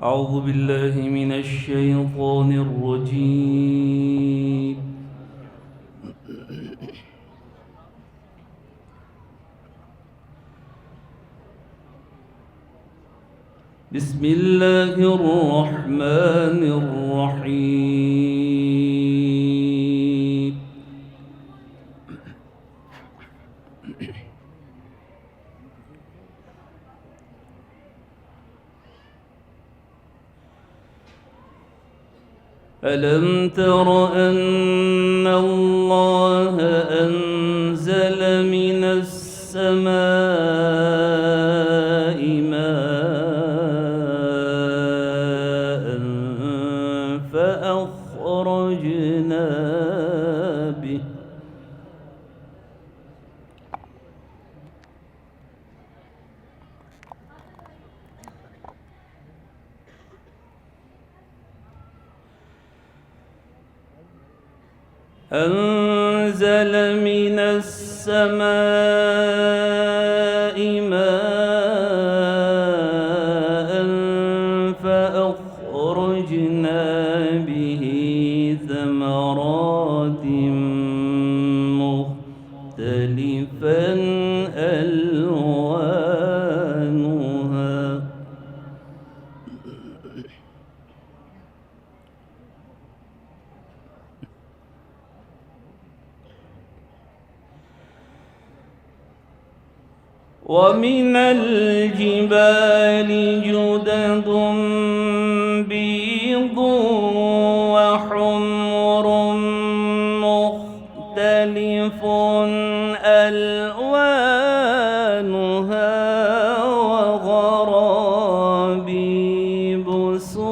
أعوذ بالله من الشيطان الرجيم. بسم الله الرحمن الرحيم. ألم تر أن الله أنزل من السماء ماء فأخرجنا به أنزل من السماء ماء فأخرجنا به ثمرات مختلفا ألوانها ومن الجبال جدد بيض وحمر مختلف ألوانها وغرابيب سود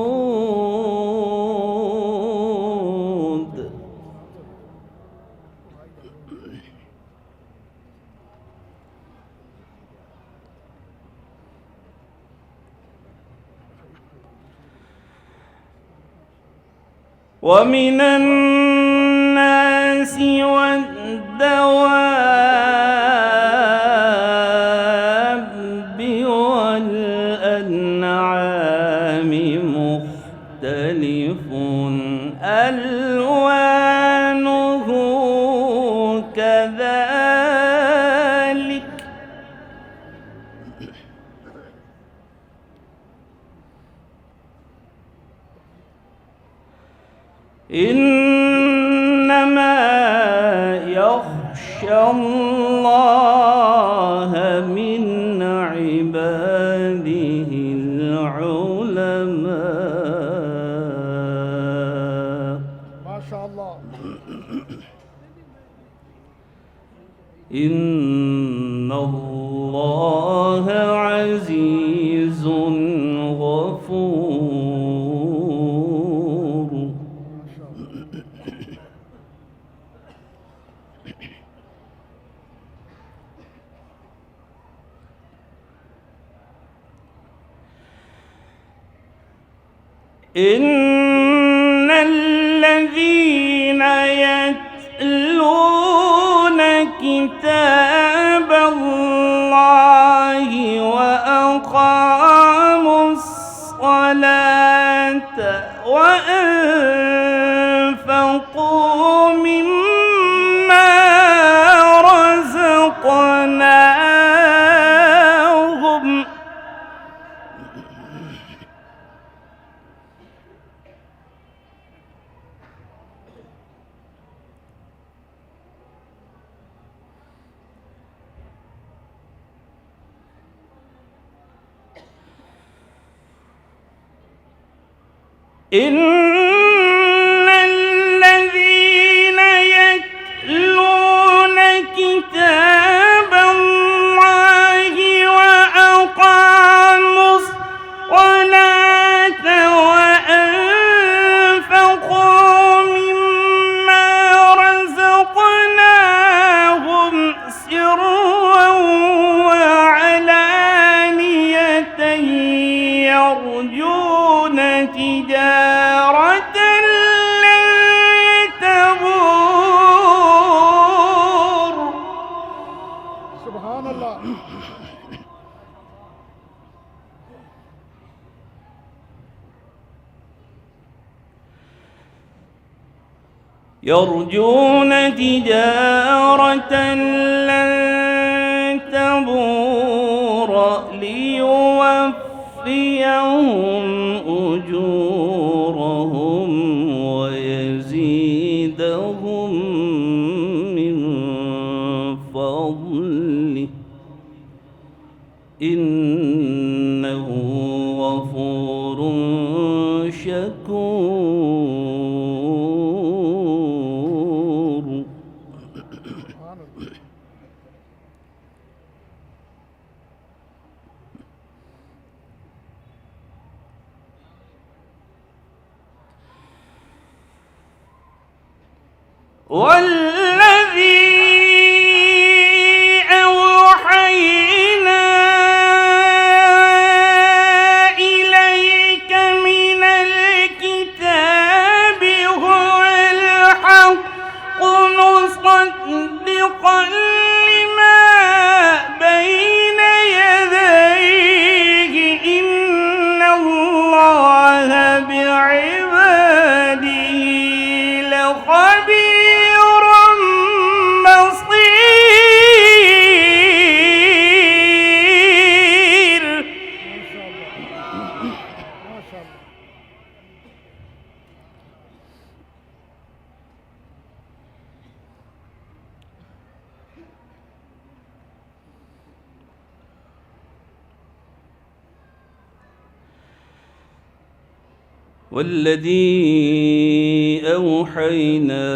ومن الناس والدواب والأنعام مختلف ألوانه كذلك إنما يخشى الله من عباده العلماء ما شاء الله. إن الله عزيز غفور. إن الذين يتلون كتاب الله وأقاموا الصلاة وأنفقوا مما رزقناهم إن الذين يتلون كتاب الله وأقاموا الصلاة وأنفقوا مما رزقناهم سرا وعلانية يرجون تجارة لن تبور. سبحان الله. يرجون تجارة لن تبور ليوفيهم أجورهم ويزيدهم من فضله إنه غفور شكور. والذي أوحينا إليك من الكتاب هو الحق مصدقا لما بين يديه إن الله بعباده لخبير بصير. ما شاء الله. والذي أوحينا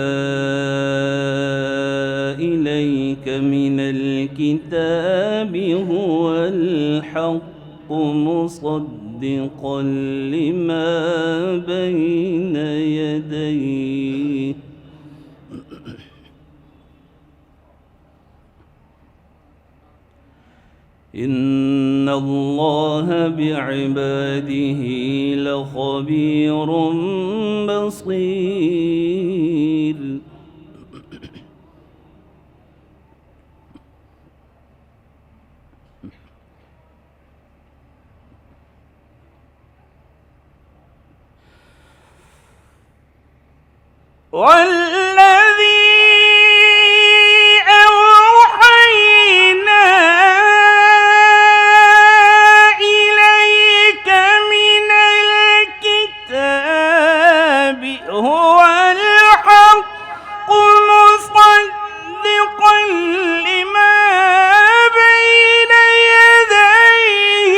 إليك من الكتاب هو الحق مصدقا لما بين يديه إن الله بعباده لخبير بصير. والذي أوحينا إليك من الكتاب هو الحق مصدقا لما بين يديه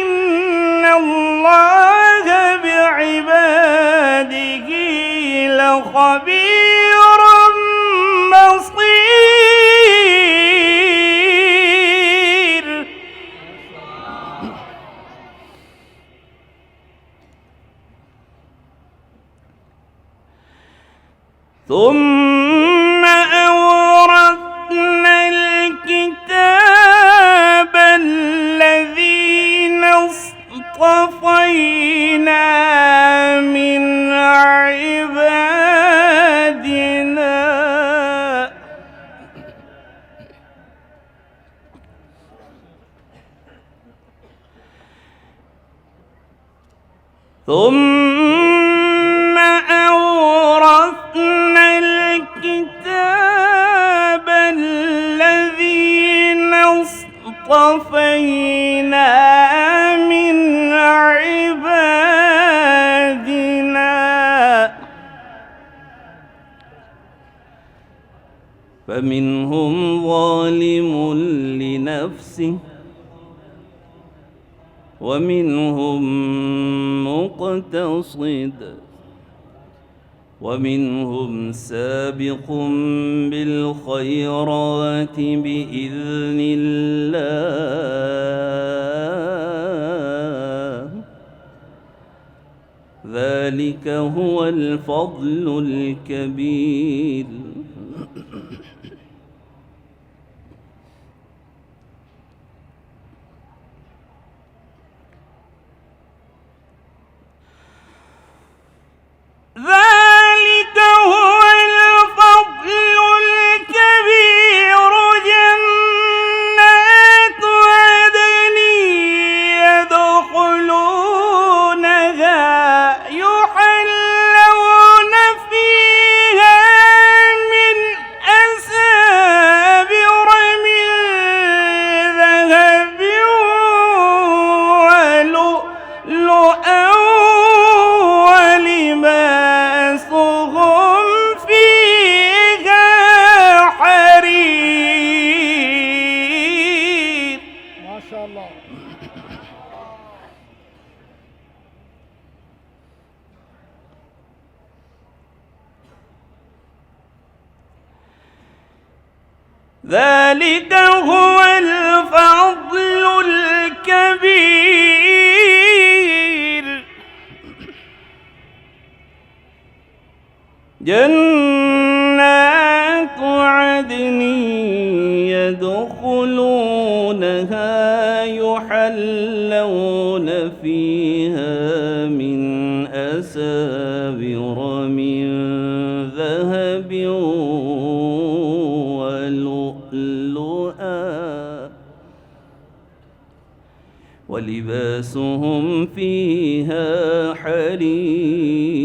إن الله بعباده لخبير بصير. ثم أورثنا الكتاب الذين اصطفينا من عبادنا ثم أورثنا الكتاب الذين اصطفينا من عبادنا فمنهم ظالم لنفسه ومنهم مقتصد ومنهم سابق بالخيرات بإذن الله ذلك هو الفضل الكبير. ذلك هو الفضل الكبير جنات عدن يدخلونها يحلون فيها لؤلؤا ولباسهم فيها حرير. ما شاء الله. ذلك هو الفضل الكبير. جنات عدن يدخلونها يحلون فيها من أساور من ذهب ولؤلؤا ولباسهم فيها حرير.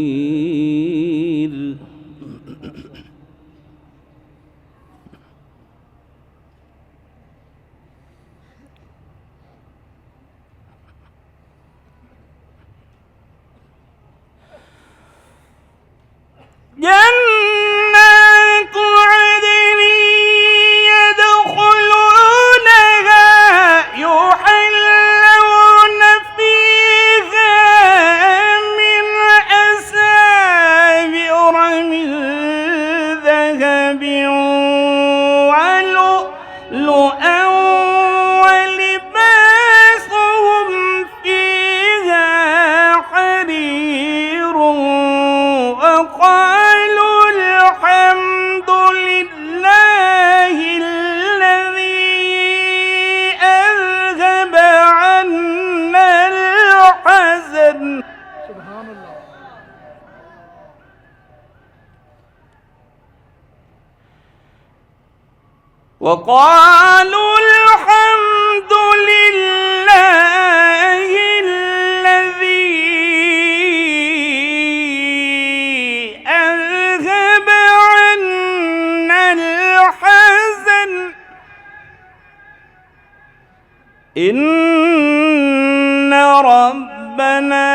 جنات عدن يدخلونها يحلون فيها من أساور من ذهب ولؤلؤا ولباسهم فيها حرير. وقالوا الحمد لله الذي أذهب عنا الحزن. سبحان الله. وقالوا الحمد لله الذي أذهب عنا الحزن إن ربنا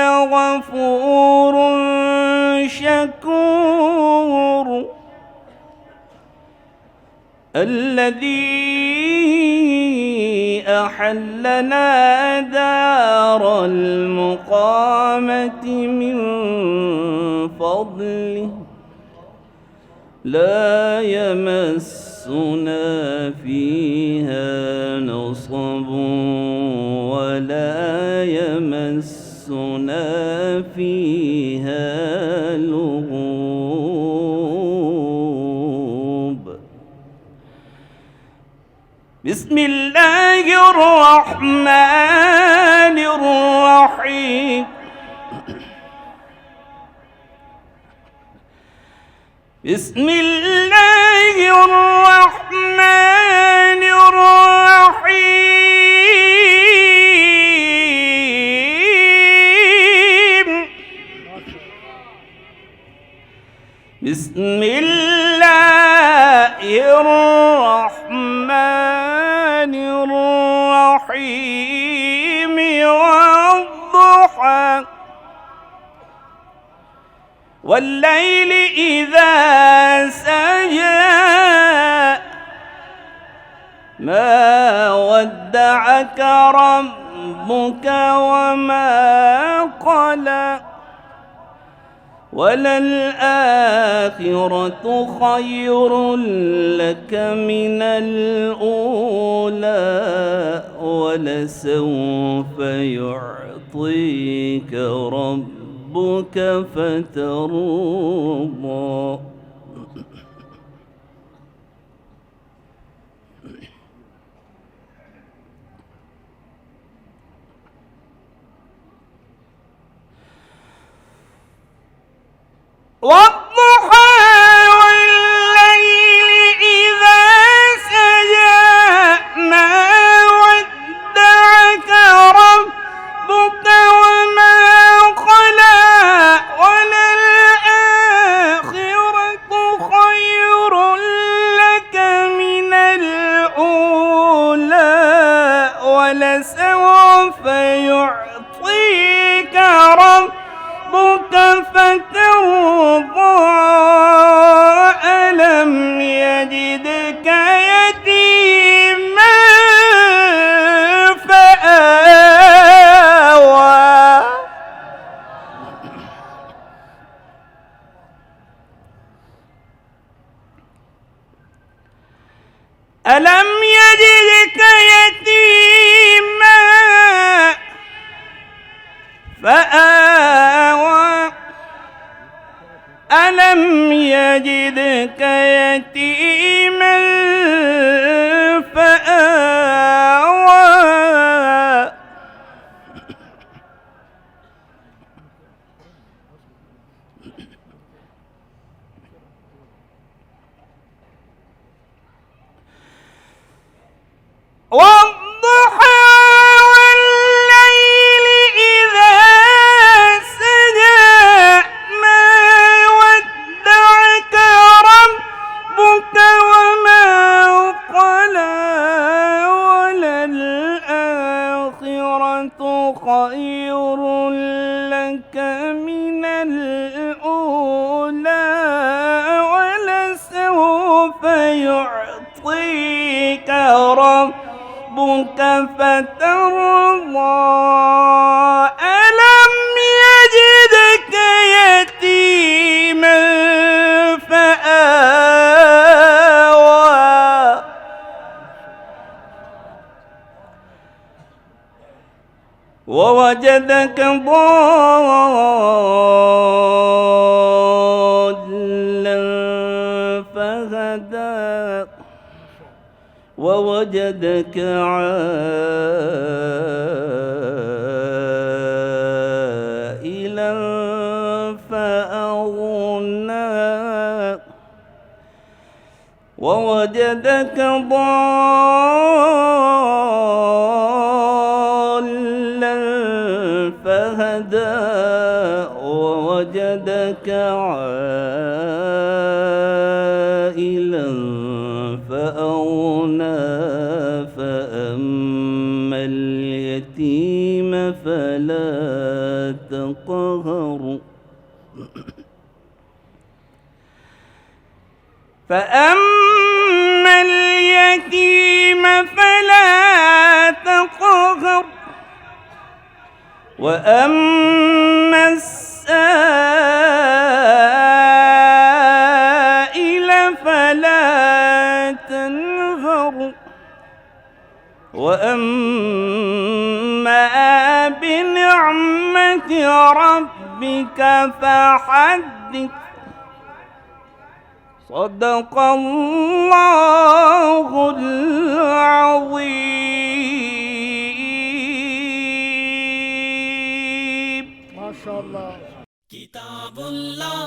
لغفور شكور. الذي أحلنا دار المقامة من فضله لا يمسنا فيها نصب ولا يمسنا فيها لغوب. بسم الله الرحمن الرحيم. بسم الله الرحمن الرحيم. بسم الله الرحمن الرحيم والضحى والليل إذا سجى ما ودعك ربك وما قلى وللآخرة خير لك من الأولى ولسوف يعطيك ربك فترضى. والضحى والليل إذا سجى ما ودعك ربك وما قلى وللآخرة خير لك من الأولى ولسوف يعطيك ربك فترضى ألم يجدك يتيما فآوى ألم يجدك يتيما فآوى ألم يجدك يتيما فآوى والضحى والليل إذا سجى ما ودعك ربك وما قلى وللآخرة خير لك من الأولى ولسوف يعطيك ربك فترضى ألم يجدك يتيما فآوى ووجدك ضالا فهدى ووجدك عائلا فأغنى ووجدك ضالا فهدى ووجدك عائلا فأغنى فأما اليتيم فلا تقهر فأما اليتيم فلا تقهر وأما السائل فلا تنهر وأما بنعمة ربك فحدث صدق الله العظيم ما شاء الله किताबुल्लाह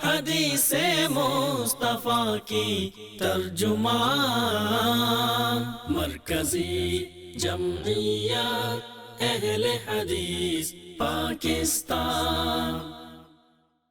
हदीस मुस्तफ़ा की तर्जुमान मरकजी जमइयत अहले हदीस पाकिस्तान।